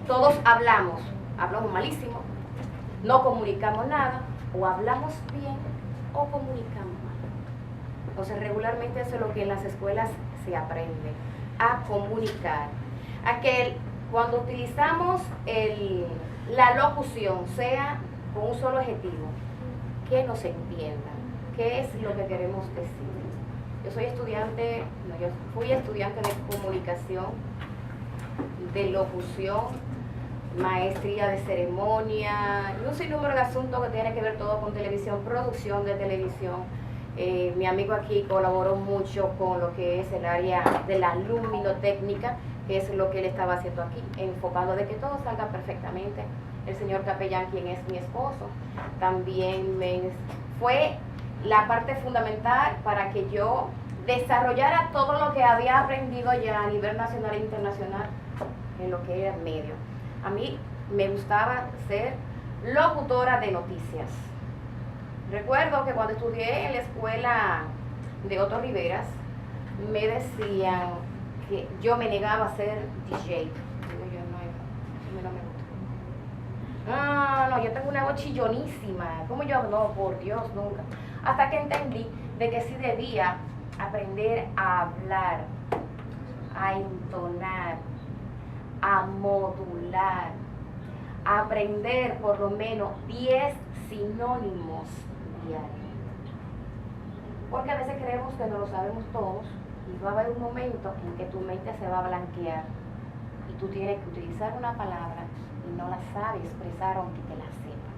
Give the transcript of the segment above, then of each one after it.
todos hablamos malísimo, no comunicamos nada, o hablamos bien o comunicamos mal. Entonces regularmente eso es lo que en las escuelas se aprende, a comunicar, a que cuando utilizamos la locución sea con un solo objetivo, que nos entiendan, qué es lo que queremos decir. Yo fui estudiante de comunicación, de locución, maestría de ceremonia, y un sinnúmero de asuntos que tienen que ver todo con televisión, producción de televisión. Mi amigo aquí colaboró mucho con lo que es el área de la luminotécnica, que es lo que él estaba haciendo aquí, enfocando de que todo salga perfectamente. El señor capellán, quien es mi esposo, también fue la parte fundamental para que yo desarrollara todo lo que había aprendido ya a nivel nacional e internacional en lo que era medio. A mí me gustaba ser locutora de noticias. Recuerdo que cuando estudié en la escuela de Otto Riveras, me decían que yo me negaba a ser DJ. Digo yo, no, eso no me gusta. No, yo tengo una voz chillonísima. ¿Cómo yo hablo? No, por Dios, nunca. Hasta que entendí de que sí debía aprender a hablar, a entonar, a modular, a aprender por lo menos 10 sinónimos diarios. Porque a veces creemos que no lo sabemos todos y va a haber un momento en que tu mente se va a blanquear y tú tienes que utilizar una palabra y no la sabes expresar aunque te la sepa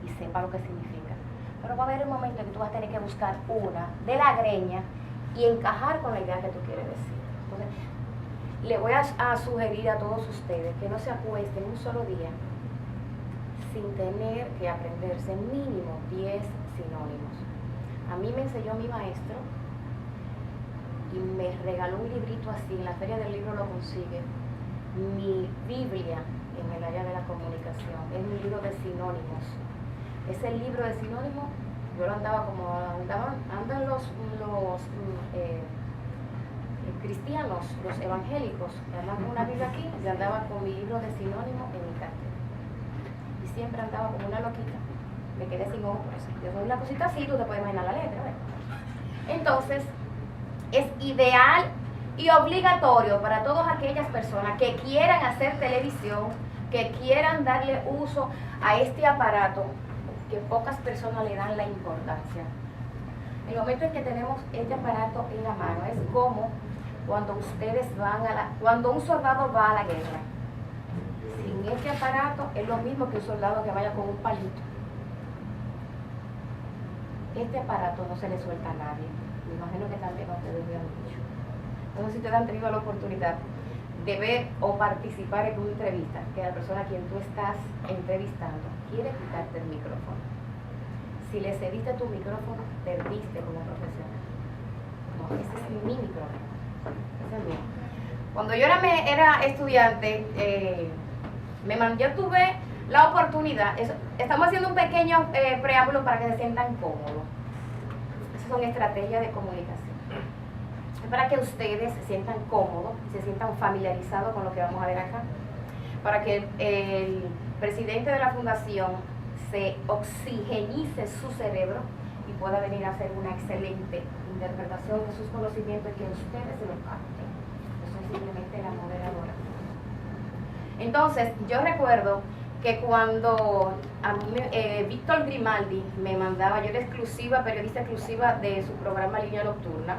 y sepa lo que significa. Pero va a haber un momento en que tú vas a tener que buscar una de la greña y encajar con la idea que tú quieres decir. Entonces, le voy a sugerir a todos ustedes que no se acuesten un solo día sin tener que aprenderse mínimo 10 sinónimos. A mí me enseñó mi maestro y me regaló un librito así, en la Feria del Libro lo consigue, mi Biblia en el área de la comunicación, es mi libro de sinónimos. Ese libro de sinónimos, yo lo andaba como andan los cristianos, los evangélicos, que andan con una Biblia aquí, yo andaba con mi libro de sinónimos en mi cartera. Y siempre andaba como una loquita. Me quedé sin ojos por eso. Yo soy una cosita así, tú te puedes imaginar la letra, ¿verdad? Entonces, es ideal y obligatorio para todas aquellas personas que quieran hacer televisión, que quieran darle uso a este aparato, que pocas personas le dan la importancia. El momento en que tenemos este aparato en la mano es como cuando ustedes cuando un soldado va a la guerra. Sin este aparato es lo mismo que un soldado que vaya con un palito. Este aparato no se le suelta a nadie. Me imagino que también a ustedes lo han dicho. No sé si ustedes han tenido la oportunidad de ver o participar en una entrevista, que la persona a quien tú estás entrevistando quiere quitarte el micrófono. Si le cediste tu micrófono, perdiste como profesional. No, ese es mi micrófono. Ese es mío. Cuando yo era estudiante, yo tuve la oportunidad, estamos haciendo un pequeño preámbulo para que se sientan cómodos. Esas son estrategias de comunicación. Es para que ustedes se sientan cómodos, se sientan familiarizados con lo que vamos a ver acá. Para que el presidente de la fundación se oxigenice su cerebro y pueda venir a hacer una excelente interpretación de sus conocimientos y que ustedes se lo capten. Yo soy simplemente la moderadora. Entonces, yo recuerdo que cuando a mí, Víctor Grimaldi me mandaba, yo era periodista exclusiva de su programa Línea Nocturna,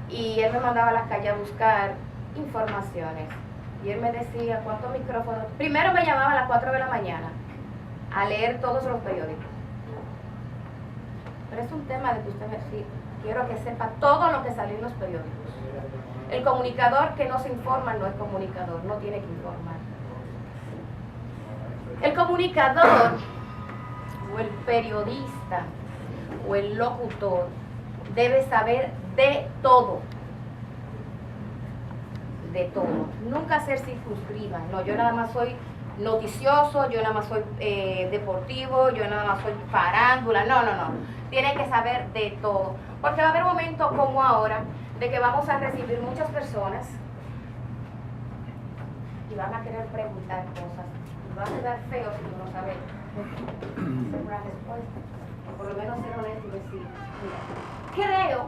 y él me mandaba a las calles a buscar informaciones. Y él me decía cuántos micrófonos. Primero me llamaba a las 4 de la mañana a leer todos los periódicos. Pero es un tema de que usted quiero que sepa todo lo que salió en los periódicos. El comunicador que no se informa no es comunicador, no tiene que informar. El comunicador o el periodista o el locutor debe saber de todo. De todo. Nunca ser circunscriba. No, yo nada más soy noticioso, yo nada más soy deportivo, yo nada más soy farándula. No. Tiene que saber de todo. Porque va a haber un momento como ahora de que vamos a recibir muchas personas y van a querer preguntar cosas. Y va a quedar feo si tú no sabes hacer una respuesta. O por lo menos ser honesto y decir, mira, creo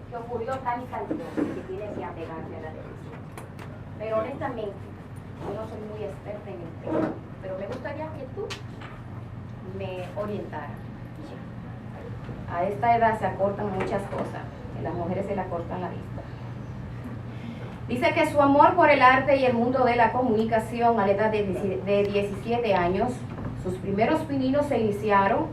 que ocurrió tal y tal cosa que tiene que apegarse a la televisión. Pero honestamente, yo no soy muy experta en el tema, pero me gustaría que tú me orientaras. A esta edad se acortan muchas cosas, y las mujeres se le acortan la vista. Dice que su amor por el arte y el mundo de la comunicación a la edad de 17 años, sus primeros pininos se iniciaron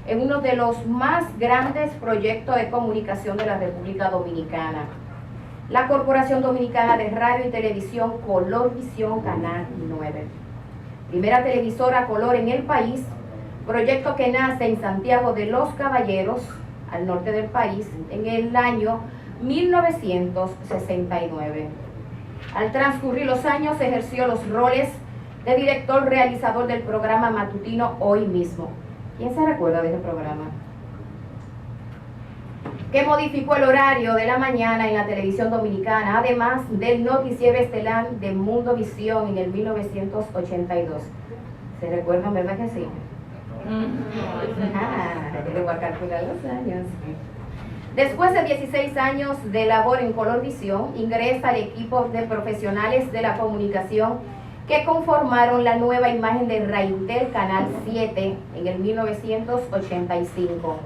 en uno de los más grandes proyectos de comunicación de la República Dominicana, la Corporación Dominicana de Radio y Televisión Colorvisión Canal 9, primera televisora a color en el país, proyecto que nace en Santiago de los Caballeros, al norte del país, en el año 1969. Al transcurrir los años ejerció los roles de director realizador del programa matutino Hoy Mismo. ¿Quién se recuerda de ese programa? Que modificó el horario de la mañana en la televisión dominicana, además del noticiero estelar de Mundo Visión en el 1982. ¿Se recuerdan, verdad que sí? Le voy a calcular los años. Después de 16 años de labor en Colorvisión, ingresa al equipo de profesionales de la comunicación que conformaron la nueva imagen de Raintel Canal 7 en el 1985,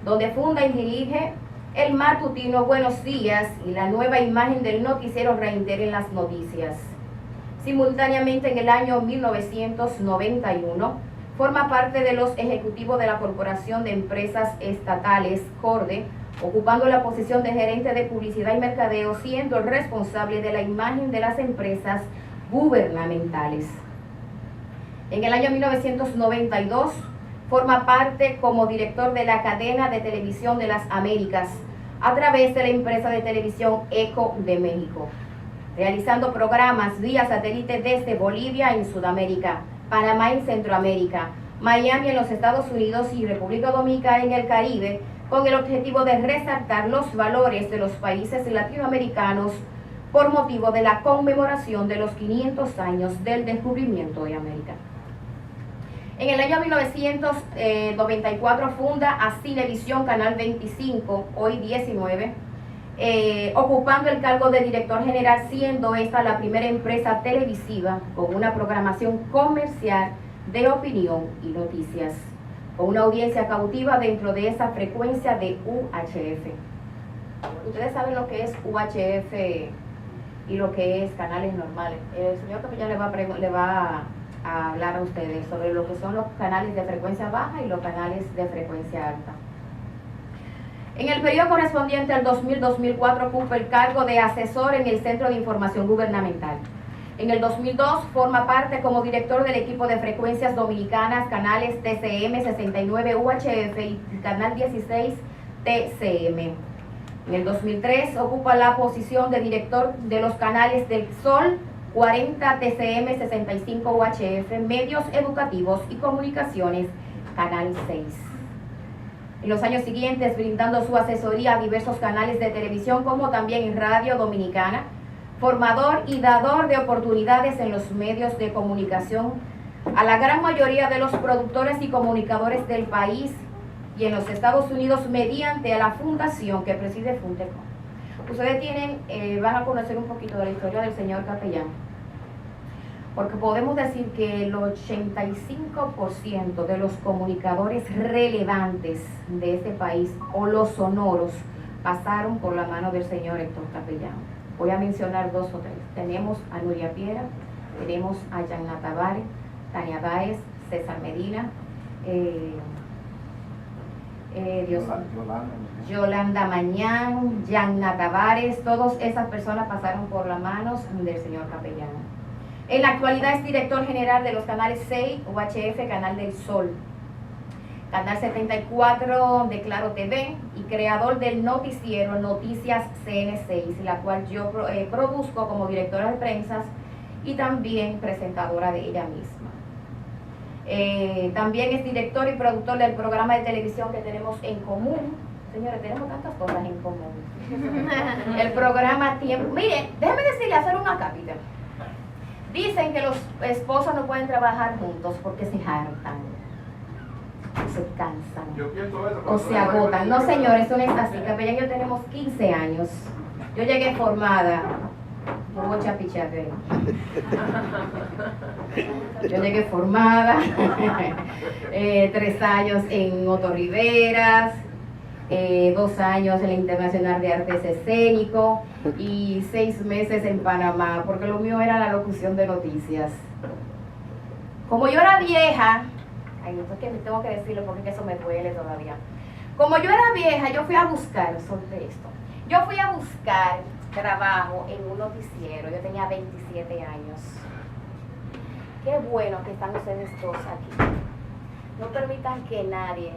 donde funda y dirige el matutino Buenos Días y la nueva imagen del noticiero Raintel en las noticias. Simultáneamente, en el año 1991, forma parte de los ejecutivos de la Corporación de Empresas Estatales, CORDE, ocupando la posición de gerente de publicidad y mercadeo, siendo el responsable de la imagen de las empresas gubernamentales. En el año 1992, forma parte como director de la cadena de televisión de las Américas, a través de la empresa de televisión ECO de México, realizando programas vía satélite desde Bolivia en Sudamérica, Panamá en Centroamérica, Miami en los Estados Unidos y República Dominicana en el Caribe, con el objetivo de resaltar los valores de los países latinoamericanos por motivo de la conmemoración de los 500 años del descubrimiento de América. En el año 1994 funda a Cinevisión Canal 25, hoy 19, ocupando el cargo de director general, siendo esta la primera empresa televisiva con una programación comercial de opinión y noticias, con una audiencia cautiva dentro de esa frecuencia de UHF. Ustedes saben lo que es UHF y lo que es canales normales. El señor Capellán le va a hablar a ustedes sobre lo que son los canales de frecuencia baja y los canales de frecuencia alta. En el periodo correspondiente al 2000-2004 ocupa el cargo de asesor en el Centro de Información Gubernamental. En el 2002 forma parte como director del equipo de frecuencias dominicanas, canales TCM 69 UHF y canal 16 TCM. En el 2003 ocupa la posición de director de los canales del Sol 40 TCM 65 UHF, medios educativos y comunicaciones, canal 6. En los años siguientes, brindando su asesoría a diversos canales de televisión, como también en Radio Dominicana, formador y dador de oportunidades en los medios de comunicación a la gran mayoría de los productores y comunicadores del país y en los Estados Unidos mediante la fundación que preside Funtecom. Ustedes van a conocer un poquito de la historia del señor Capellán, porque podemos decir que el 85% de los comunicadores relevantes de este país o los sonoros pasaron por la mano del señor Héctor Capellán. Voy a mencionar dos o tres. Tenemos a Nuria Piera, tenemos a Yanna Tavares, Tania Báez, César Medina, Yolanda Mañán, Yanna Tavares, todas esas personas pasaron por las manos del señor Capellán. En la actualidad es director general de los canales 6, UHF, Canal del Sol, Canal 74 de Claro TV y creador del noticiero Noticias CN6, la cual yo produzco como directora de prensa y también presentadora de ella misma. También es director y productor del programa de televisión que tenemos en común. Señores, tenemos tantas cosas en común. El programa Tiempo. Mire, déjeme decirle, hacer una cápita. Dicen que los esposos no pueden trabajar juntos porque se hartan, se cansan Yo pienso eso, o se agotan. No, señores, eso no es así. Capellán y yo tenemos 15 años. Yo llegué formada. Yo voy a chapichape. Yo llegué formada. 3 años en Otto Riveras. 2 años en la Internacional de Artes Escénico y 6 meses en Panamá, porque lo mío era la locución de noticias. Como yo era vieja, ay, esto es que tengo que decirlo porque eso me duele todavía. Como yo era vieja, yo fui a buscar, sobre esto, yo fui a buscar trabajo en un noticiero, yo tenía 27 años. Qué bueno que están ustedes dos aquí. No permitan que nadie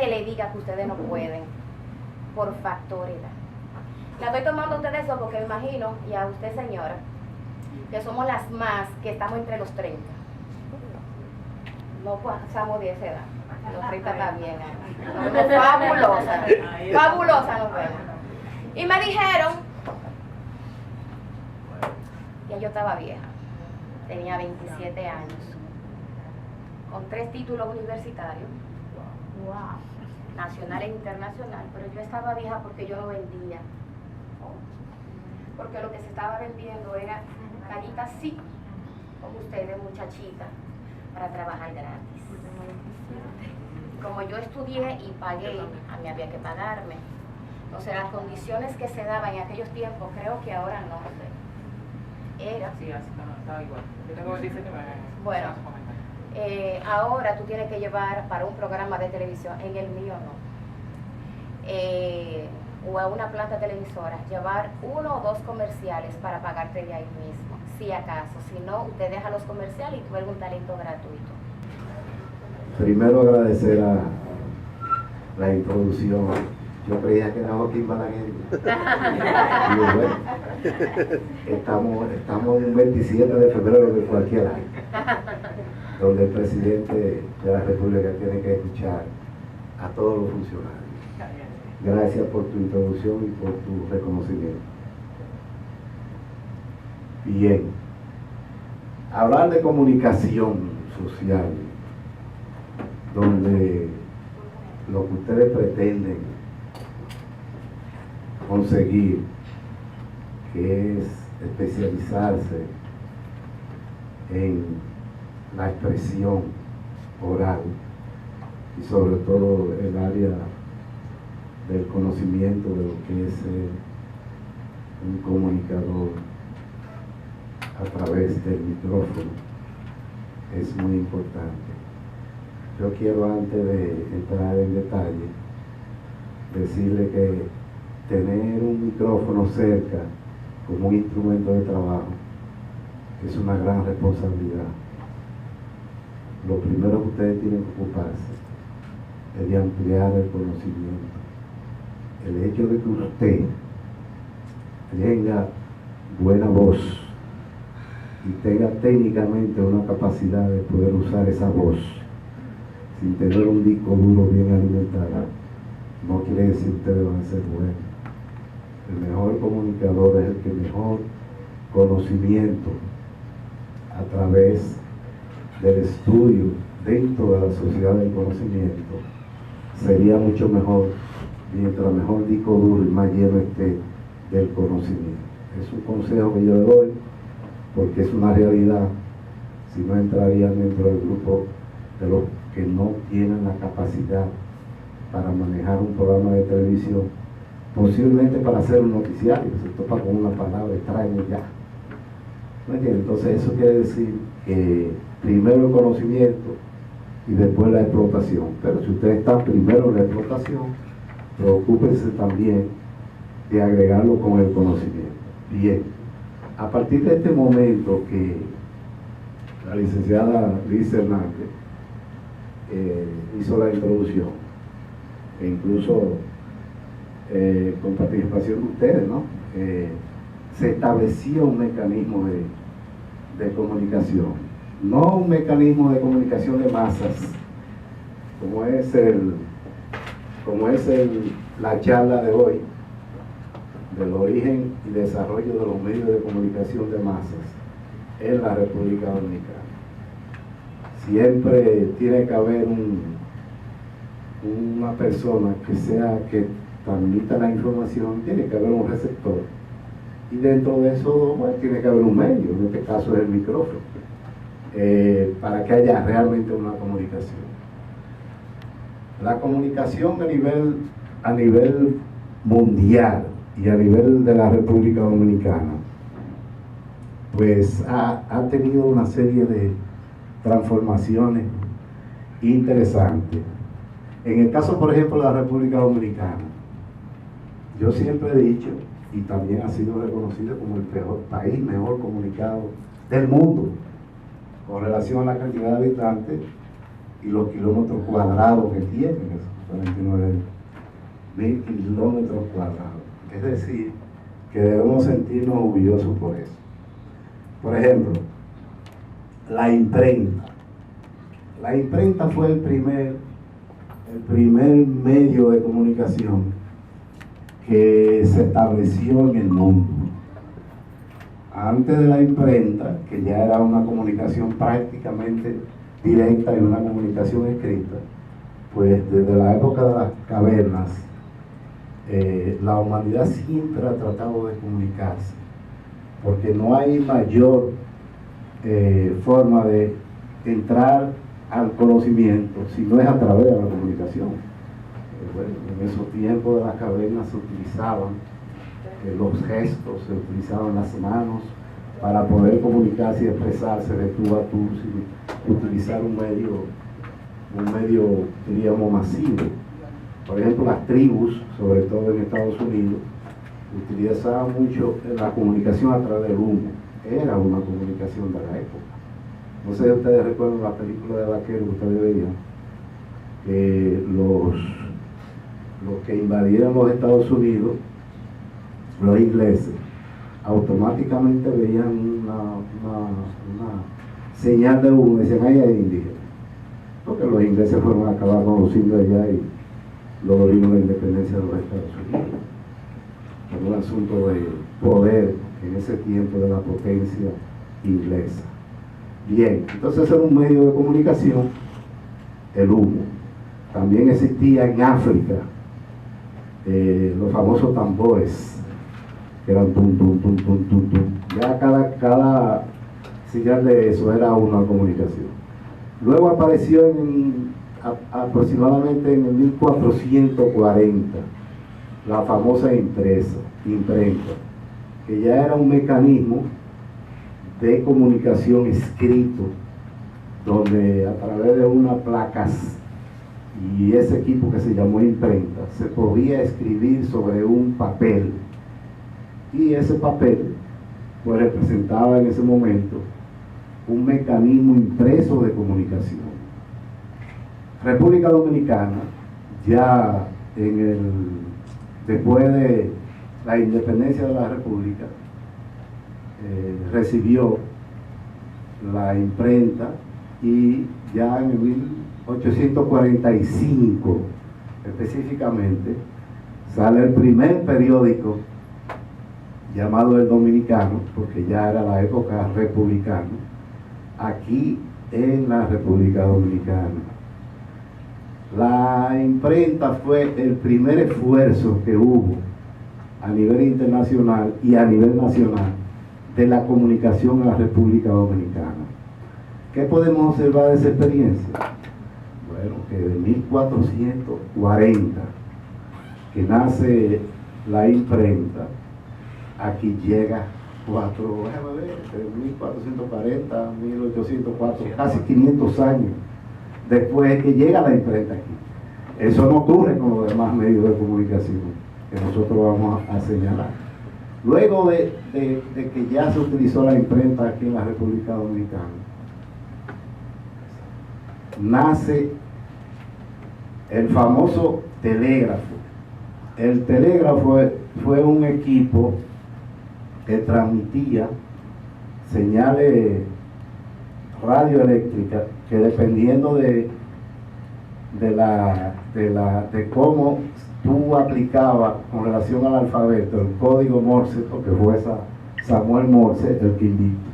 le diga que ustedes no pueden por factoridad. La estoy tomando a ustedes eso porque me imagino, y a usted señora, que somos las más que estamos entre los 30. No pasamos de esa edad. Los 30 también. Nos vemos fabulosas. Fabulosas nos vemos. Y me dijeron, ya yo estaba vieja, tenía 27 años, con 3 títulos universitarios. Wow. Nacional e internacional, pero yo estaba vieja porque yo no vendía. Porque lo que se estaba vendiendo era caritas así, como ustedes, muchachitas, para trabajar gratis. Como yo estudié y pagué, a mí había que pagarme. Entonces las condiciones que se daban en aquellos tiempos, creo que ahora no sé. Era. Sí, así estaba igual. Yo tengo 27 y bueno. Ahora tú tienes que llevar para un programa de televisión, en el mío no, o a una planta televisora, llevar 1 o 2 comerciales para pagarte de ahí mismo, si acaso. Si no, usted deja los comerciales y tú eres un talento gratuito. Primero agradecer a la introducción. Yo creía que era Joaquín Balaguer. Y bueno, estamos en un 27 de febrero de cualquier año, donde el presidente de la República tiene que escuchar a todos los funcionarios. Gracias por tu introducción y por tu reconocimiento. Bien, hablar de comunicación social, donde lo que ustedes pretenden conseguir, que es especializarse en la expresión oral y sobre todo el área del conocimiento de lo que es ser un comunicador a través del micrófono, es muy importante. Yo quiero, antes de entrar en detalle, decirle que tener un micrófono cerca como un instrumento de trabajo es una gran responsabilidad. Lo primero que ustedes tienen que ocuparse es de ampliar el conocimiento. El hecho de que usted tenga buena voz y tenga técnicamente una capacidad de poder usar esa voz sin tener un disco duro bien alimentado, no quiere decir que ustedes van a ser buenos. El mejor comunicador es el que mejor conocimiento a través del estudio dentro de la sociedad del conocimiento sería mucho mejor mientras mejor disco duro y más lleno esté del conocimiento. Es un consejo que yo le doy porque es una realidad. Si no, entrarían dentro del grupo de los que no tienen la capacidad para manejar un programa de televisión, posiblemente para hacer un noticiario, se topa con una palabra extraña y ya. ¿No entiendes? Entonces eso quiere decir que primero el conocimiento y después la explotación. Pero si ustedes están primero en la explotación, preocúpense también de agregarlo con el conocimiento. Bien, a partir de este momento que la licenciada Liz Hernández hizo la introducción, e incluso con participación de ustedes, ¿no? Se estableció un mecanismo de comunicación, no un mecanismo de comunicación de masas, como es la charla de hoy, del origen y desarrollo de los medios de comunicación de masas en la República Dominicana. Siempre tiene que haber una persona que transmita la información, tiene que haber un receptor. Y dentro de eso, bueno, tiene que haber un medio, en este caso es el micrófono, para que haya realmente una comunicación. La comunicación a nivel mundial y a nivel de la República Dominicana, pues ha tenido una serie de transformaciones interesantes. En el caso, por ejemplo, de la República Dominicana, yo siempre he dicho, y también ha sido reconocido como el país mejor comunicado del mundo, con relación a la cantidad de habitantes y los kilómetros cuadrados que tiene, esos 49.000 kilómetros cuadrados. Es decir, que debemos sentirnos orgullosos por eso. Por ejemplo, la imprenta. La imprenta fue el primer medio de comunicación que se estableció en el mundo. Antes de la imprenta, que ya era una comunicación prácticamente directa y una comunicación escrita, pues desde la época de las cavernas, la humanidad siempre ha tratado de comunicarse, porque no hay mayor forma de entrar al conocimiento si no es a través de la comunicación. Bueno, en esos tiempos de las cavernas se utilizaban los gestos, se utilizaban las manos para poder comunicarse y expresarse de tú a tú sin utilizar un medio, diríamos, masivo. Por ejemplo, las tribus, sobre todo en Estados Unidos, utilizaban mucho la comunicación a través del humo. Era una comunicación de la época. No sé si ustedes recuerdan la película de vaqueros que ustedes veían, que los que invadieron los Estados Unidos, los ingleses, automáticamente veían una señal de humo y decían, ahí hay indígenas. Porque los ingleses fueron a acabar con los indios allá y lograron la independencia de los Estados Unidos. Era un asunto de poder en ese tiempo de la potencia inglesa. Bien, entonces era un medio de comunicación, el humo. También existía en África los famosos tambores, que eran tum, tum, tum, tum, tum, tum. Ya cada señal de eso era una comunicación. Luego apareció aproximadamente en el 1440 la famosa imprenta, que ya era un mecanismo de comunicación escrito, donde a través de unas placas y ese equipo que se llamó imprenta, se podía escribir sobre un papel, y ese papel pues representaba en ese momento un mecanismo impreso de comunicación. República Dominicana, ya después de la independencia de la República, recibió la imprenta, y ya en el 1845 específicamente sale el primer periódico llamado El Dominicano, porque ya era la época republicana, aquí en la República Dominicana. La imprenta fue el primer esfuerzo que hubo a nivel internacional y a nivel nacional de la comunicación en la República Dominicana. ¿Qué podemos observar de esa experiencia? Bueno, que de 1440, que nace la imprenta, aquí llega de 1440, 1804, casi 500 años después que llega la imprenta aquí. Eso no ocurre con los demás medios de comunicación que nosotros vamos a señalar. Luego de que ya se utilizó la imprenta aquí en la República Dominicana, nace el famoso telégrafo. El telégrafo fue un equipo que transmitía señales radioeléctricas que, dependiendo de de cómo tú aplicabas con relación al alfabeto el código Morse, porque fue Samuel Morse el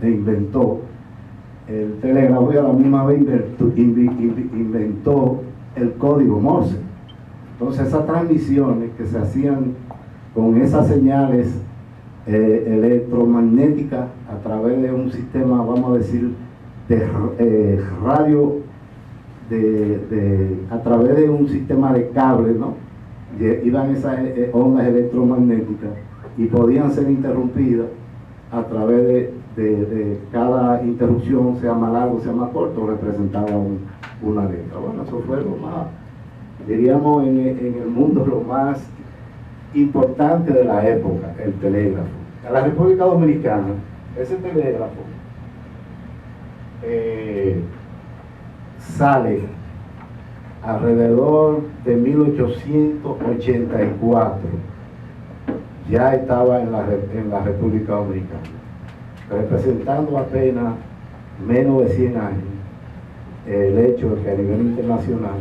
que inventó el telégrafo y a la misma vez inventó el código Morse. Entonces esas transmisiones que se hacían con esas señales electromagnéticas a través de un sistema, vamos a decir, de radio, a través de un sistema de cable, ¿no? Iban esas ondas electromagnéticas y podían ser interrumpidas a través de cada interrupción, sea más largo, sea más corto, representaba una letra. Bueno, eso fue lo más, diríamos, en el mundo lo más importante de la época, el telégrafo. En la República Dominicana, ese telégrafo sale alrededor de 1884. Ya estaba en la República Dominicana, representando apenas menos de 100 años el hecho de que a nivel internacional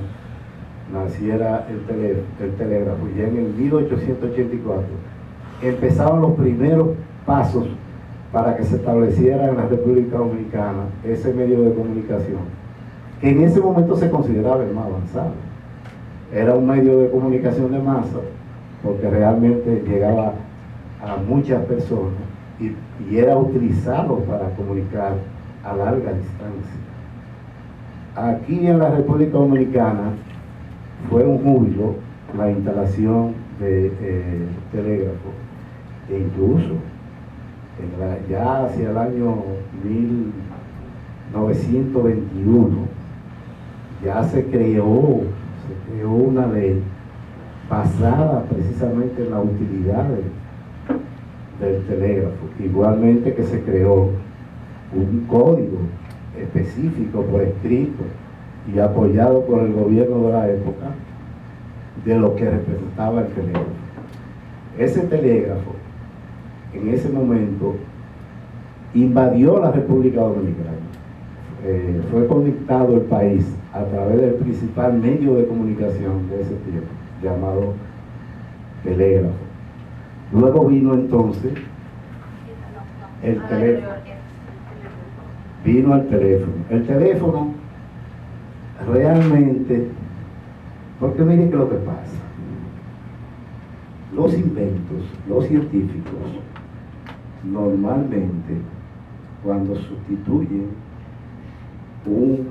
naciera el telégrafo. Ya en el 1884 empezaban los primeros pasos para que se estableciera en la República Dominicana ese medio de comunicación, que en ese momento se consideraba el más avanzado. Era un medio de comunicación de masa, porque realmente llegaba a muchas personas y era utilizado para comunicar a larga distancia. Aquí en la República Dominicana fue un júbilo la instalación de telégrafo, e incluso ya hacia el año 1921 ya se creó una ley basada precisamente en la utilidad del telégrafo. Igualmente que se creó un código específico por escrito y apoyado por el gobierno de la época de lo que representaba el telégrafo. Ese telégrafo en ese momento invadió la República Dominicana. Fue conectado el país a través del principal medio de comunicación de ese tiempo, llamado telégrafo. Luego vino entonces el teléfono. Vino el teléfono. El teléfono realmente, porque miren que lo que pasa, los inventos, los científicos, normalmente cuando sustituyen un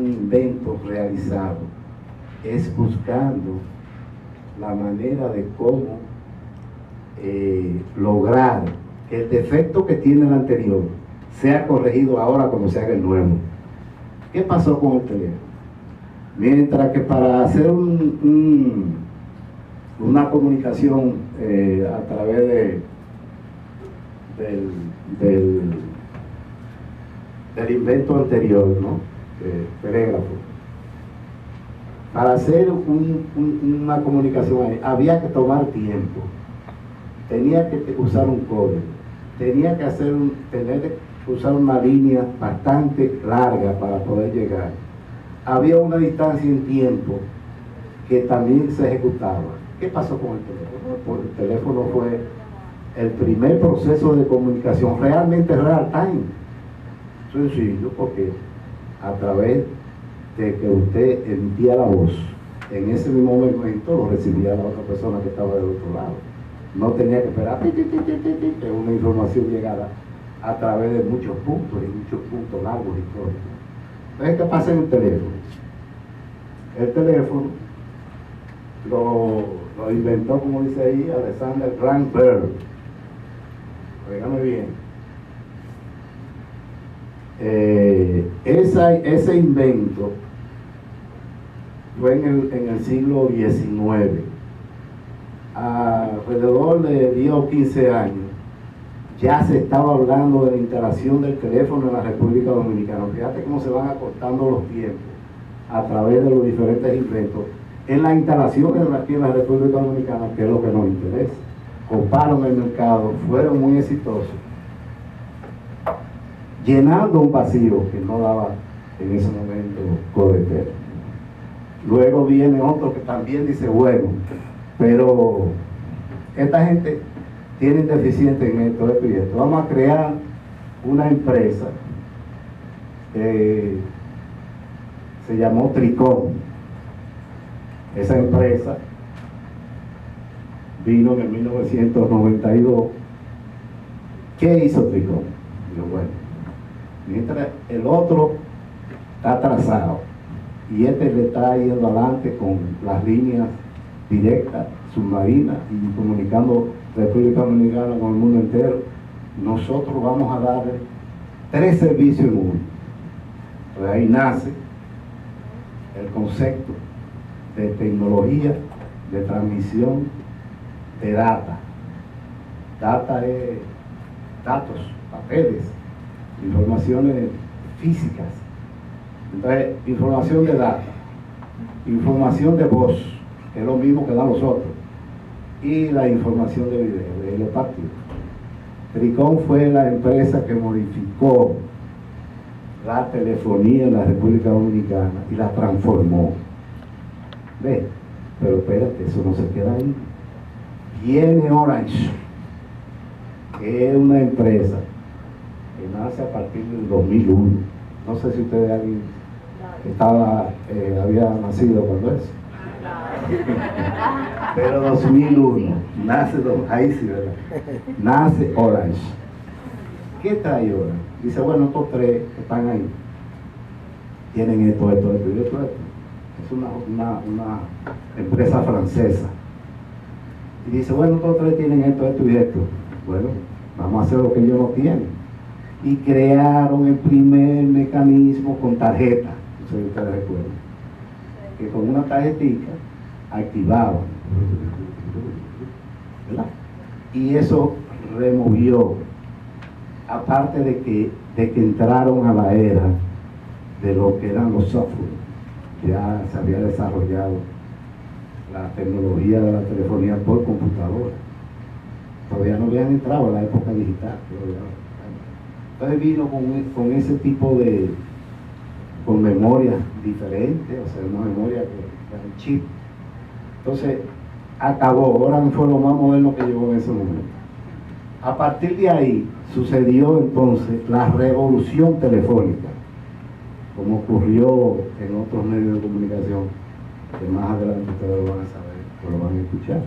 invento realizado, es buscando la manera de cómo lograr que el defecto que tiene el anterior sea corregido ahora cuando se haga el nuevo. ¿Qué pasó con el teléfono? Mientras que para hacer una comunicación a través del invento anterior, ¿no? Telégrafo, para hacer una comunicación había que tomar tiempo, tenía que usar un código, tenía que usar una línea bastante larga para poder llegar. Había una distancia en tiempo que también se ejecutaba. ¿Qué pasó con el teléfono? Pues el teléfono fue el primer proceso de comunicación realmente real time. Sencillo, porque a través de que usted emitía la voz, en ese mismo momento lo recibía la otra persona que estaba del otro lado. No tenía que esperar que una información llegara a través de muchos puntos largos y cortos. Entonces, ¿qué pasa en el teléfono? El teléfono lo inventó, como dice ahí, Alexander Graham Bell. Óigame bien. Ese invento fue en el siglo XIX. Alrededor de 10 o 15 años ya se estaba hablando de la instalación del teléfono en la República Dominicana. Fíjate cómo se van acortando los tiempos a través de los diferentes inventos en la instalación aquí en la República Dominicana, que es lo que nos interesa. Coparon el mercado, fueron muy exitosos, llenando un vacío que no daba en ese momento Codetel. Luego viene otro que también dice, bueno, pero esta gente tiene deficiente en esto y esto. Vamos a crear una empresa que se llamó Tricón. Esa empresa vino en 1992. ¿Qué hizo Tricón? Digo, bueno, mientras el otro está atrasado y este le está yendo adelante con las líneas directas, submarinas y comunicando República Dominicana con el mundo entero, nosotros vamos a darle 3 servicios en uno. Entonces ahí nace el concepto de tecnología de transmisión de data. Data es datos, papeles, informaciones físicas. Entonces, información de data, información de voz, que es lo mismo que dan los otros, y la información de video, de los partidos. Tricón fue la empresa que modificó la telefonía en la República Dominicana y la transformó. ¿Ves? Pero espérate, eso no se queda ahí. Viene Orange, que es una empresa que nace a partir del 2001. No sé si ustedes había nacido cuando eso. Pero 2001, ahí sí, ¿verdad? Nace Orange. ¿Qué trae Orange? Dice, bueno, estos 3 que están ahí tienen esto. Es una empresa francesa. Y dice, bueno, estos 3 tienen esto y esto. Bueno, vamos a hacer lo que ellos no tienen. Y crearon el primer mecanismo con tarjeta. No sé si ustedes recuerdan. Que con una tarjetita activaban, ¿verdad? Y eso removió, aparte de que entraron a la era de lo que eran los software. Ya se había desarrollado la tecnología de la telefonía por computadora. Todavía no habían entrado a la época digital. Entonces vino con ese tipo con memoria diferente, o sea, una memoria que era un chip. Entonces acabó, ahora fue lo más moderno que llegó en ese momento. A partir de ahí sucedió entonces la revolución telefónica, como ocurrió en otros medios de comunicación, que más adelante ustedes lo van a saber, o lo van a escuchar.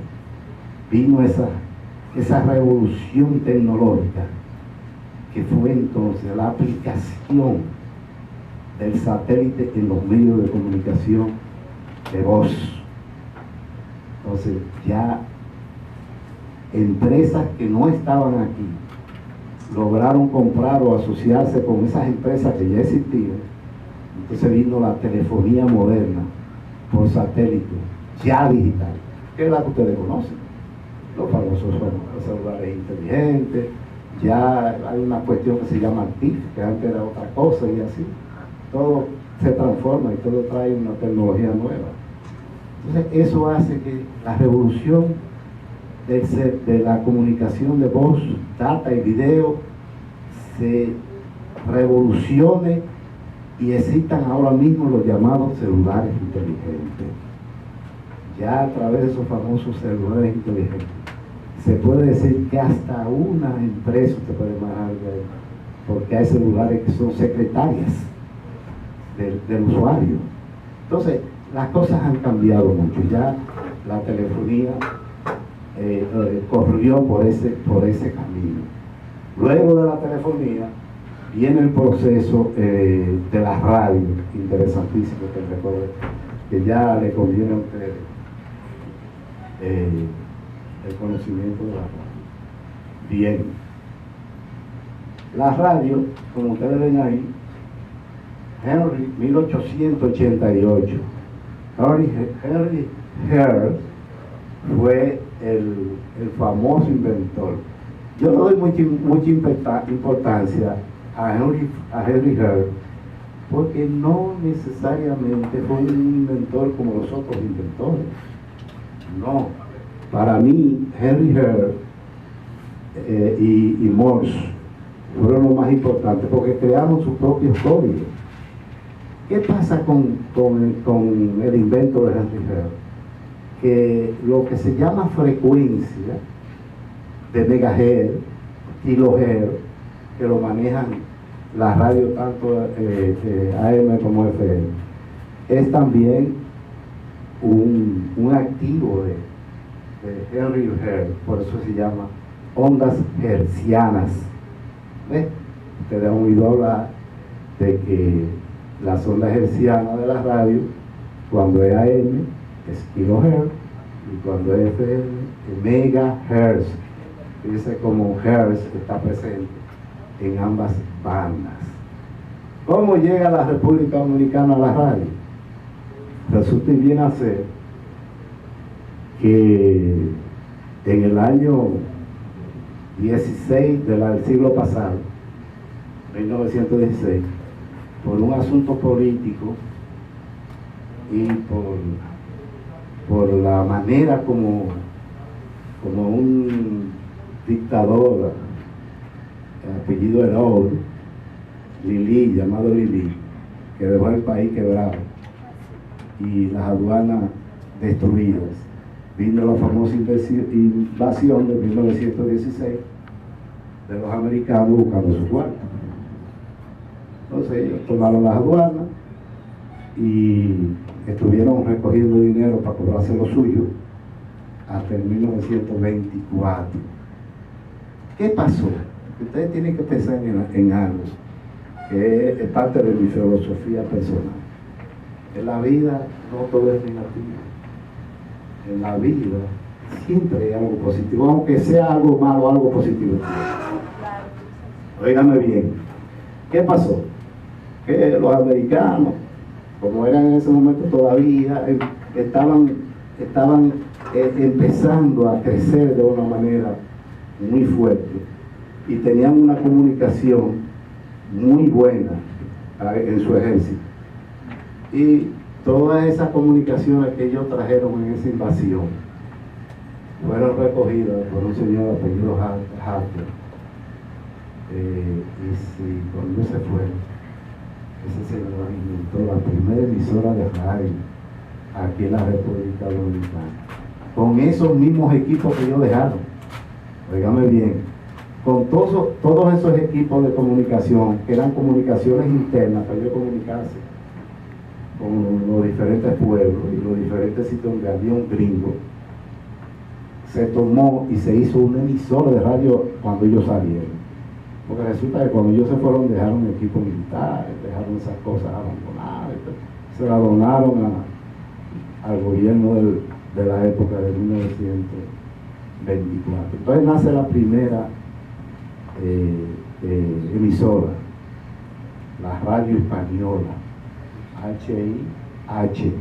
Vino esa revolución tecnológica, que fue entonces la aplicación del satélite en los medios de comunicación de voz. Entonces ya empresas que no estaban aquí lograron comprar o asociarse con esas empresas que ya existían. Entonces vino la telefonía moderna por satélite, ya digital, que es la que ustedes conocen. Los famosos los celulares inteligentes, ya hay una cuestión que se llama TIC, que antes era otra cosa y así. Todo se transforma y todo trae una tecnología nueva. Entonces eso hace que la revolución de la comunicación de voz, data y video se revolucione y existan ahora mismo los llamados celulares inteligentes. Ya a través de esos famosos celulares inteligentes se puede decir que hasta una empresa se puede manejar, porque hay celulares que son secretarias del usuario. Entonces las cosas han cambiado mucho. Ya la telefonía corrió por ese camino. Luego de la telefonía viene el proceso de la radio, interesantísimo, que recuerdo que ya le conviene a ustedes el conocimiento de la radio. Bien, la radio, como ustedes ven ahí, Henry, 1888. Henry Hertz fue el famoso inventor. Yo le doy mucha importancia a Henry Hertz, porque no necesariamente fue un inventor como los otros inventores. No, para mí Henry Hertz y Morse fueron los más importantes, porque crearon sus propios códigos. ¿Qué pasa con el invento de Henry Hertz? Que lo que se llama frecuencia de megahertz, kilohertz, que lo manejan la radio tanto AM como FM, es también un activo de Henry Hertz, por eso se llama ondas hertzianas. ¿Ves? Ustedes han oído hablar de que las ondas hertzianas de la radio, cuando es AM, es kilohertz, y cuando es FM, es megahertz. Dice como hertz está presente en ambas bandas. ¿Cómo llega la República Dominicana a la radio? Resulta y viene a ser que en el año 16 del siglo pasado, 1916, por un asunto político y por la manera como un dictador, el apellido era Lili, llamado Lili, que dejó el país quebrado y las aduanas destruidas. Vino la famosa invasión de 1916 de los americanos buscando su cuarto. Entonces ellos tomaron las aduanas y estuvieron recogiendo dinero para cobrarse lo suyo hasta el 1924. ¿Qué pasó? Ustedes tienen que pensar en algo que es parte de mi filosofía personal. En la vida no todo es negativo. En la vida siempre hay algo positivo, aunque sea algo malo, algo positivo. Óigame bien. ¿Qué pasó? Que los americanos, como eran en ese momento todavía, estaban empezando a crecer de una manera muy fuerte y tenían una comunicación muy buena en su ejército. Y todas esas comunicaciones que ellos trajeron en esa invasión fueron recogidas por un señor apellido Harper. Y cuando se fue, ese señor inventó la primera emisora de radio aquí en la República Dominicana, con esos mismos equipos que ellos dejaron. Óigame bien, con todos esos equipos de comunicación, que eran comunicaciones internas para ellos comunicarse con los diferentes pueblos y los diferentes sitios donde había un gringo, se tomó y se hizo una emisora de radio cuando ellos salieron. Porque resulta que cuando ellos se fueron dejaron equipo militar, dejaron esas cosas abandonadas, se la donaron al gobierno de la época de 1924. Entonces nace la primera emisora, la radio española, HIH,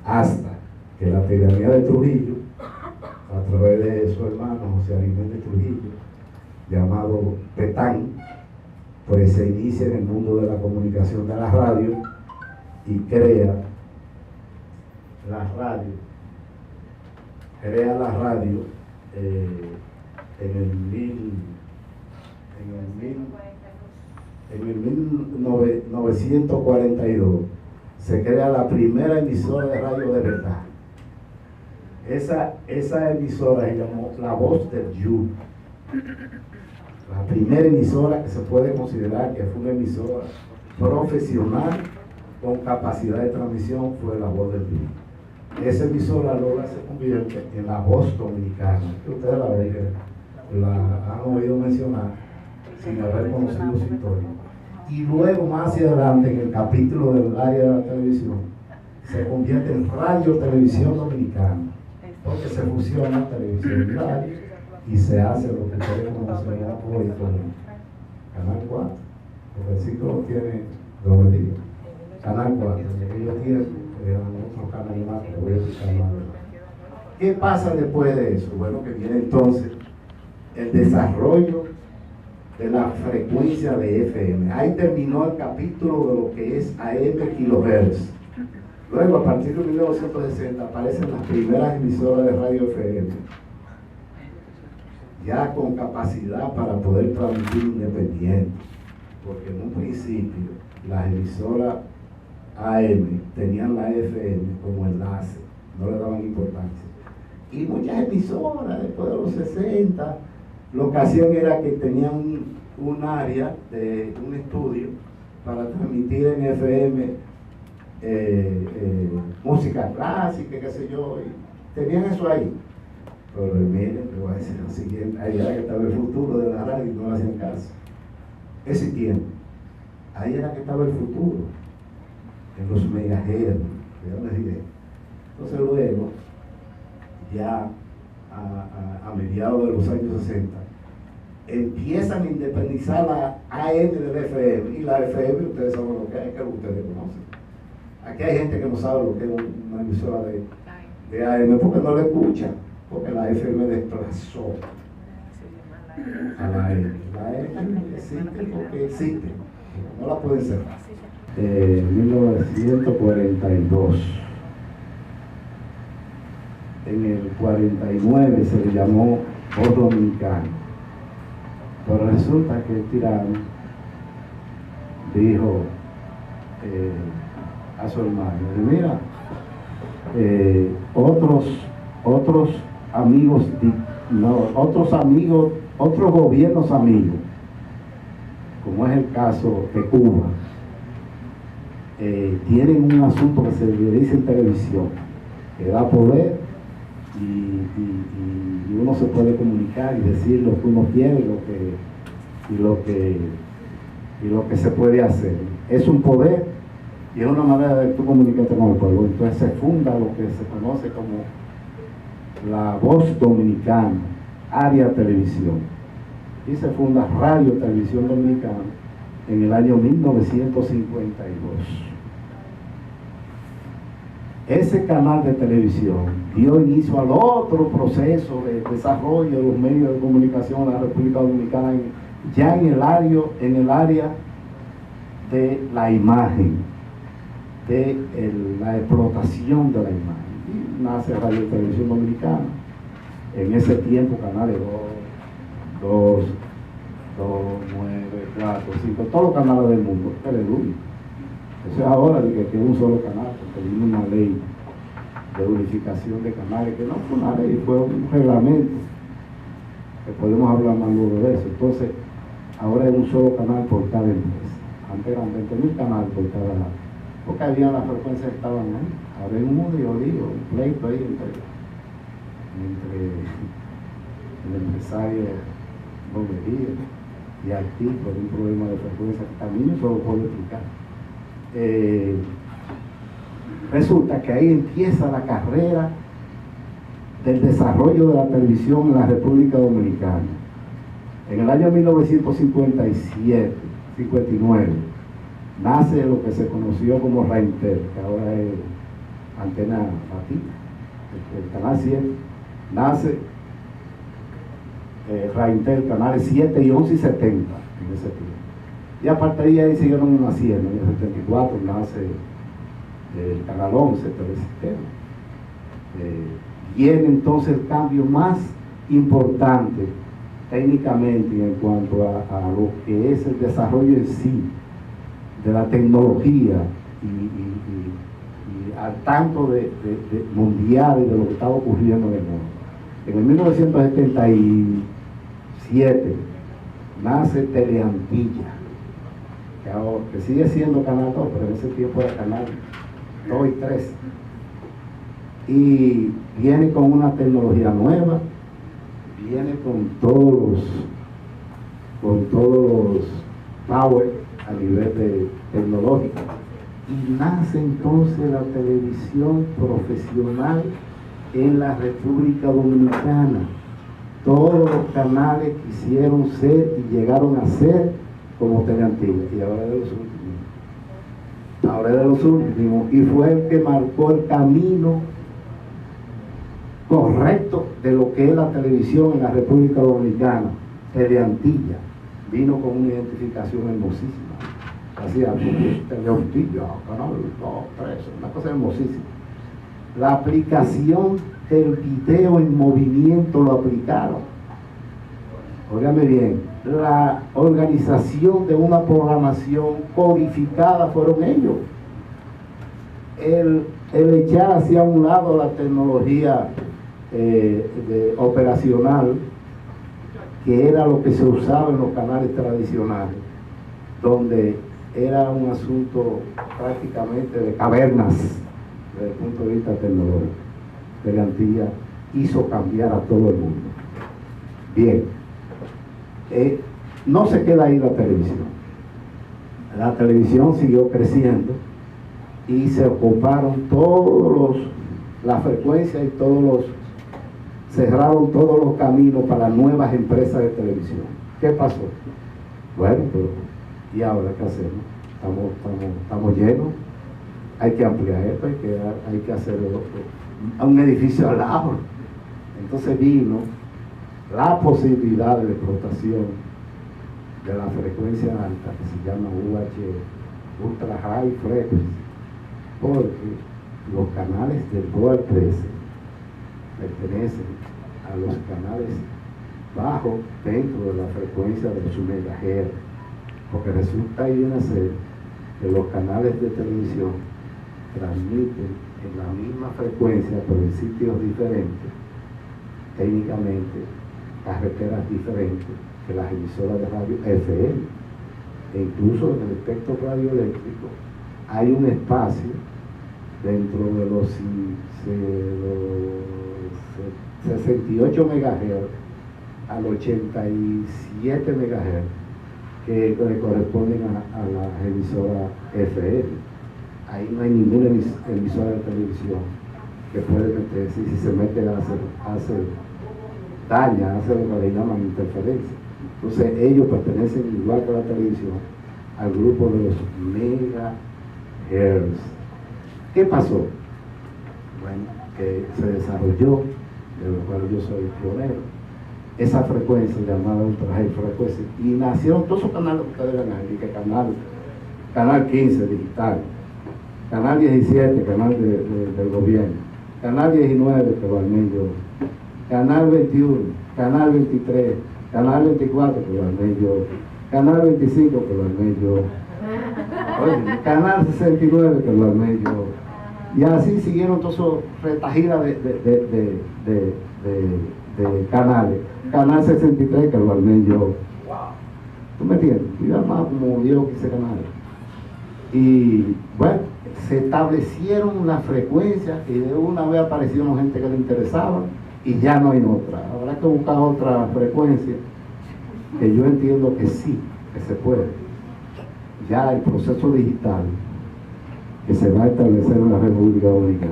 hasta que la tiranía de Trujillo, a través de su hermano José Arimendi Trujillo, llamado Petán, pues se inicia en el mundo de la comunicación de la radio y crea la radio en el 1942 se crea la primera emisora de radio de verdad. Esa emisora se llamó La Voz del Yu. La primera emisora que se puede considerar que fue una emisora profesional con capacidad de transmisión fue La Voz del Yu. Esa emisora luego se convierte en La Voz Dominicana, que ustedes la han oído mencionar sin haber conocido su historia. Y luego más hacia adelante, en el capítulo del área de la televisión, se convierte en Radio Televisión Dominicana, porque se fusiona televisión y radio y se hace lo que ustedes conocen hoy como Canal 4, porque el ciclo tiene doble día. Canal 4, en aquellos tiempos eran otros canales más que voy a explicar más. ¿Qué pasa después de eso? Bueno, que viene entonces el desarrollo de la frecuencia de FM. Ahí terminó el capítulo de lo que es AM kilohertz. Luego, a partir de 1960, aparecen las primeras emisoras de radio FM, ya con capacidad para poder transmitir independiente, porque en un principio las emisoras AM tenían la FM como enlace, no le daban importancia. Y muchas emisoras después de los 60 lo que hacían era que tenían un área de un estudio para transmitir en FM música clásica, qué sé yo, y tenían eso ahí. Pero miren, le voy a decir lo siguiente, ahí era que estaba el futuro de la radio y no le hacían caso. Ese tiempo, ahí era que estaba el futuro, en los megahertz, ya les diré. Entonces luego, ya a mediados de los años 60, empiezan a independizar la AM del FM, y la FM, ustedes saben lo que es, que ustedes conocen. Aquí hay gente que no sabe lo que es una emisora de AM, porque no la escuchan, porque la FM desplazó a la AM. La AM existe porque existe, no la pueden cerrar. 1942. En el 49 se le llamó Voz Dominicana, pero resulta que el tirano dijo a su hermano, mira, otros amigos, otros gobiernos amigos, como es el caso de Cuba, tienen un asunto que se le dice en televisión, que da poder, y uno se puede comunicar y decir lo que uno quiere y lo que se puede hacer. Es un poder y es una manera de tú comunicarte con el pueblo. Entonces se funda lo que se conoce como la Voz Dominicana, área televisión, y se funda Radio Televisión Dominicana en el año 1952. Ese canal de televisión dio inicio al otro proceso de desarrollo de los medios de comunicación en la República Dominicana, ya en el área de la imagen, de la explotación de la imagen. Y nace Radio Televisión Dominicana, en ese tiempo canales 2, 9, 4, 5, todos los canales del mundo, aleluya. Eso es ahora de que es un solo canal, porque vino una ley de unificación de canales, que no fue una ley, fue un reglamento, que podemos hablar más luego de eso. Entonces, ahora es un solo canal por cada empresa. Antes eran 20.000 canales por cada lado, porque había las frecuencias que estaban ahí. Ahora hay un lío, un pleito ahí entre el empresario Bobería y Altis por un problema de frecuencia que también yo solo puedo explicar. Resulta que ahí empieza la carrera del desarrollo de la televisión en la República Dominicana. En el año 1957, 59, nace lo que se conoció como Raintel, que ahora es Antena Latina, el canal 7, nace Raintel, canales 7 y 11 y 70 en ese tiempo. Y aparte de ahí siguieron naciendo. En el 74 nace el canal 11, Telesistema. Viene entonces el cambio más importante técnicamente en cuanto a lo que es el desarrollo en sí de la tecnología y al tanto de mundial y de lo que estaba ocurriendo en el mundo. En el 1977 nace Teleantilla, que sigue siendo Canal 2, pero en ese tiempo era Canal 2 y 3. Y viene con una tecnología nueva, viene con todos los power a nivel tecnológico. Y nace entonces la televisión profesional en la República Dominicana. Todos los canales quisieron ser y llegaron a ser como Teleantilla, y ahora de los últimos, y fue el que marcó el camino correcto de lo que es la televisión en la República Dominicana. Teleantilla vino con una identificación hermosísima, hacía Teleantilla, canal 2, 3, una cosa hermosísima. La aplicación del video en movimiento lo aplicaron. Óigame bien, la organización de una programación codificada fueron ellos. el echar hacia un lado la tecnología operacional, que era lo que se usaba en los canales tradicionales, donde era un asunto prácticamente de cavernas desde el punto de vista tecnológico. Telantía hizo cambiar a todo el mundo. Bien, no se queda ahí la televisión. La televisión siguió creciendo y se ocuparon las frecuencias y cerraron todos los caminos para nuevas empresas de televisión. ¿Qué pasó? Bueno, pero ¿y ahora qué hacemos? Estamos llenos, hay que ampliar esto, hay que hacer un edificio al lado. Entonces vino la posibilidad de explotación de la frecuencia alta, que se llama UH, Ultra High Frequency, porque los canales del 2 al 13 pertenecen a los canales bajos dentro de la frecuencia de su megahertz, porque resulta y viene a ser que los canales de televisión transmiten en la misma frecuencia pero en sitios diferentes, técnicamente carreteras diferentes que las emisoras de radio FM, e incluso en el espectro radioeléctrico hay un espacio dentro de los 68 MHz al 87 MHz que le corresponden a las emisoras FM. Ahí no hay ninguna emisora de televisión que puede meterse, y si se mete hace lo que le llaman interferencia. Entonces ellos pertenecen, igual que la televisión, al grupo de los megahertz. ¿Qué pasó? Bueno, que se desarrolló, de lo cual yo soy pionero, esa frecuencia llamada ultra high frequency, y nacieron todos esos canales que ustedes ven ahí, que canal 15 digital, canal 17, canal del gobierno, canal 19 que lo armé yo, canal 21, canal 23, canal 24 que lo armé yo, canal 25 que lo armé yo, oye, canal 69 que lo armé yo, y así siguieron todos esos retajidas de canales. Canal 63 que lo armé yo. ¿Tú me entiendes? Yo armaba como 10 o 15 canales. Y bueno, se establecieron las frecuencias y de una vez aparecieron gente que le interesaba y ya no hay otra. Habrá que buscar otra frecuencia, que yo entiendo que sí, que se puede. Ya el proceso digital que se va a establecer en la República Dominicana.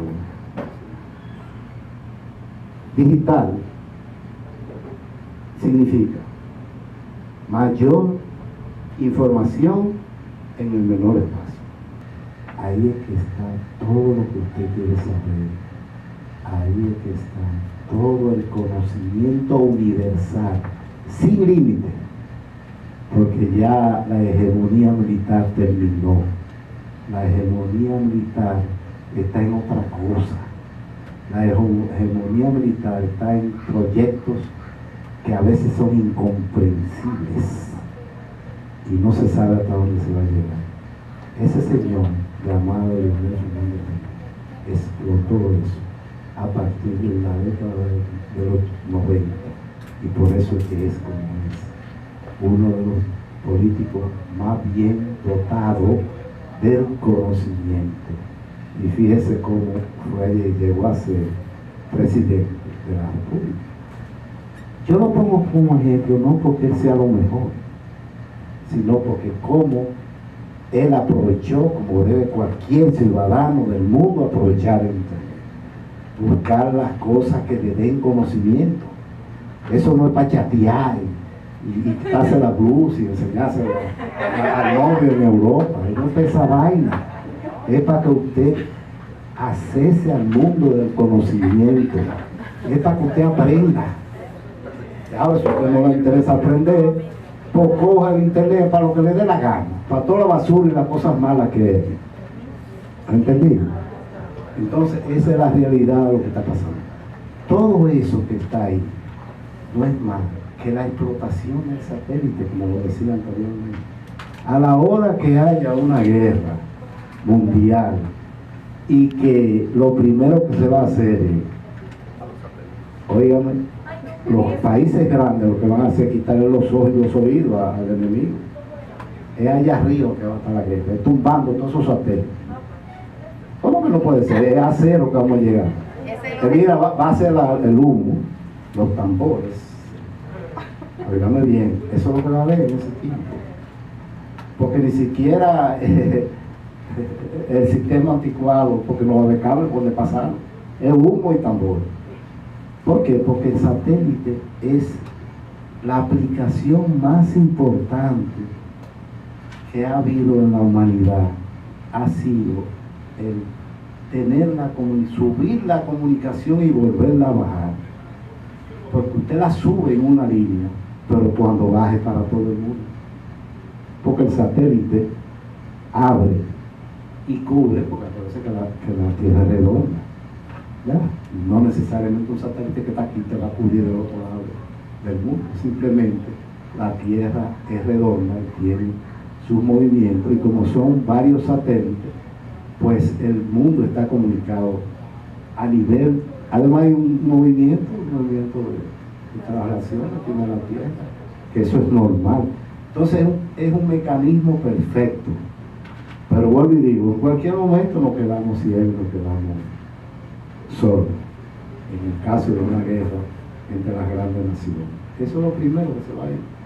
Digital significa mayor información en el menor espacio. Ahí es que está todo lo que usted quiere saber. Ahí es que está todo el conocimiento universal, sin límite, porque ya la hegemonía militar terminó. La hegemonía militar está en otra cosa. La hegemonía militar está en proyectos que a veces son incomprensibles y no se sabe hasta dónde se va a llegar. Ese señor llamado Leonel Fernández explotó eso a partir de la década de los 90, y por eso es que es como es, uno de los políticos más bien dotados del conocimiento. Y fíjese cómo llegó a ser presidente de la República. Yo lo pongo como ejemplo no porque él sea lo mejor, sino porque como él aprovechó, como debe cualquier ciudadano del mundo aprovechar el Internet, buscar las cosas que le den conocimiento. Eso no es para chatear y quitarse la blusa y enseñarse al novio en Europa. No es para esa vaina. Es para que usted accese al mundo del conocimiento. Es para que usted aprenda. Ahora, si a usted no le interesa aprender, pues coja el internet para lo que le dé la gana, para toda la basura y las cosas malas que es. ¿Entendido? Entonces, esa es la realidad de lo que está pasando. Todo eso que está ahí no es más que la explotación del satélite, como lo decía anteriormente. A la hora que haya una guerra mundial, y que lo primero que se va a hacer es, óigame, los países grandes lo que van a hacer es quitarle los ojos y los oídos al enemigo. Es allá arriba que va a estar la guerra, es tumbando todos esos satélites. ¿Cómo que no puede ser? Es a cero que vamos a llegar. Mira, va a ser el humo, los tambores. Óigame bien, eso es lo que va a haber en ese tiempo. Porque ni siquiera el sistema anticuado, porque no va a haber cable por donde pasar, es humo y tambor. ¿Por qué? Porque el satélite es la aplicación más importante que ha habido en la humanidad. Ha sido el subir la comunicación y volverla a bajar. Porque usted la sube en una línea, pero cuando baje para todo el mundo. Porque el satélite abre y cubre, porque parece que la Tierra es redonda. ¿Ya? No necesariamente un satélite que está aquí te va a cubrir del otro lado del mundo. Simplemente la Tierra es redonda y tiene sus movimientos, y como son varios satélites, pues el mundo está comunicado a nivel. Además hay un movimiento de las relaciones que tiene la Tierra, que eso es normal. Entonces es un mecanismo perfecto. Pero vuelvo y digo, en cualquier momento nos quedamos ciegos, nos quedamos sordos, en el caso de una guerra entre las grandes naciones. Eso es lo primero que se va a ir.